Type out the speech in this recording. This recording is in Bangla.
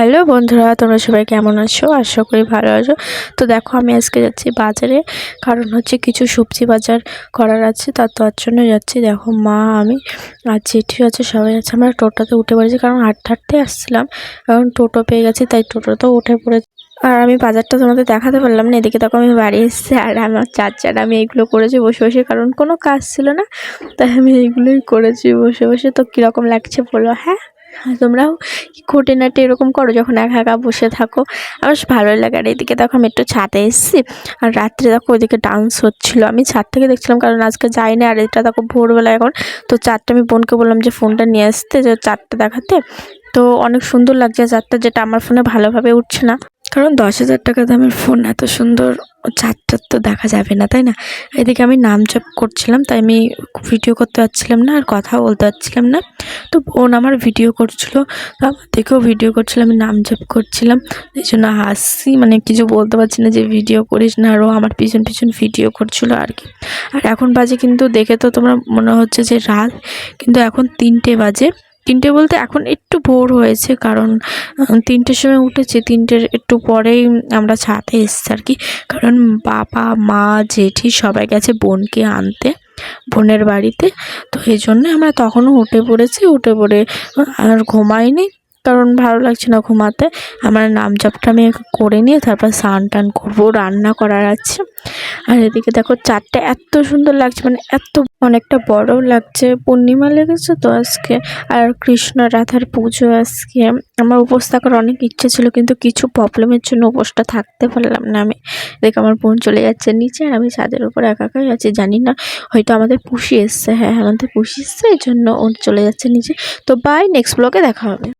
হ্যালো বন্ধুরা, তোমরা সবাই কেমন আছো? আশা করি ভালো আছো। তো দেখো, আমি আজকে যাচ্ছি বাজারে, কারণ হচ্ছে কিছু সবজি বাজার করার আছে, তার জন্য যাচ্ছি। দেখো, মা, আমি আর জেঠি আছে, সবাই আছে। আমরা টোটোতে উঠে পড়েছি, কারণ হাঁটতে হাঁটতে আসছিলাম, কারণ টোটো পেয়ে গেছি, তাই টোটোতেও উঠে পড়েছি। আর আমি বাজারটা তোমাদের দেখাতে পারলাম না। এদিকে দেখো, আমি বাড়ি এসেছি, আর আমার চার আমি এইগুলো করেছি বসে বসে, কারণ কোনো কাজ ছিল না, তাই আমি এইগুলোই করেছি বসে বসে। তো কীরকম লাগছে বলো? হ্যাঁ, তোমরাও খুঁটিনাটি এরকম করো যখন একা একা বসে থাকো? আমার ভালোই লাগে। আর এদিকে দেখো, আমি একটু ছাদে এসেছি, আর রাত্রে দেখো ওইদিকে ডান্স হচ্ছিলো, আমি ছাদ থেকে দেখছিলাম, কারণ আজকে যাইনি। আর এটা দেখো ভোরবেলা এখন। তো চারটা আমি বোনকে বললাম যে ফোনটা নিয়ে আসতে, যে চারটা দেখাতে। তো অনেক সুন্দর লাগছে চারটা, যেটা আমার ফোনে ভালোভাবে উঠছে না, কারণ 10,000 টাকা দামের ফোন এত সুন্দর চারটার তো দেখা যাবে না, তাই না? এদিকে আমি নাম জপ করছিলাম, তাই আমি ভিডিও করতে পারছিলাম না, আর কথা বলতে পারছিলাম না। তো বোন আমার ভিডিও করছিল, তো আমার দেখেও ভিডিও করছিলাম, আমি নাম জপ করছিলাম, এই জন্য হাসছি, মানে কিছু বলতে পারছি না যে ভিডিও করিস না। আরও আমার পিছন পিছন ভিডিও করছিল আর কি। আর এখন বাজে কিন্তু, দেখে তো তোমরা মনে হচ্ছে যে রাত, কিন্তু এখন 3টে বাজে। 3টে বলতে এখন একটু ভোর হয়েছে, কারণ 3টের সময় উঠেছি, 3টের একটু পরেই আমরা ছাদে এসেছি আর কি। কারণ বাবা, মা, জেঠি সবাই গেছে বোনকে আনতে বোনের বাড়িতে। তো এই জন্যে আমরা তখনও উঠে পড়েছি। উঠে পড়ে আর ঘুমাইনি, কারণ ভালো লাগছে না ঘুমাতে। আমার নাম জপটা আমি করে নিয়ে তারপর স্নান টান করবো, রান্না করার আছে। আর এদিকে দেখো, চারটে এত সুন্দর লাগছে, মানে এত অনেকটা বড়ও লাগছে। পূর্ণিমা লেগেছে তো আজকে, আর কৃষ্ণ রাধার পুজো আজকে। আমার উপোস থাকার অনেক ইচ্ছে ছিল, কিন্তু কিছু প্রবলেমের জন্য উপোসটা থাকতে পারলাম না আমি। দেখো, আমার বোন চলে যাচ্ছে নিচে, আর আমি ছাদের উপর একা একাই আছি। জানি না, হয়তো আমাদের পুষি এসছে। হ্যাঁ, আমাদের পুষি এসছে, এই জন্য ও চলে যাচ্ছে নিচে। তো বাই, নেক্সট ব্লগে দেখা হবে।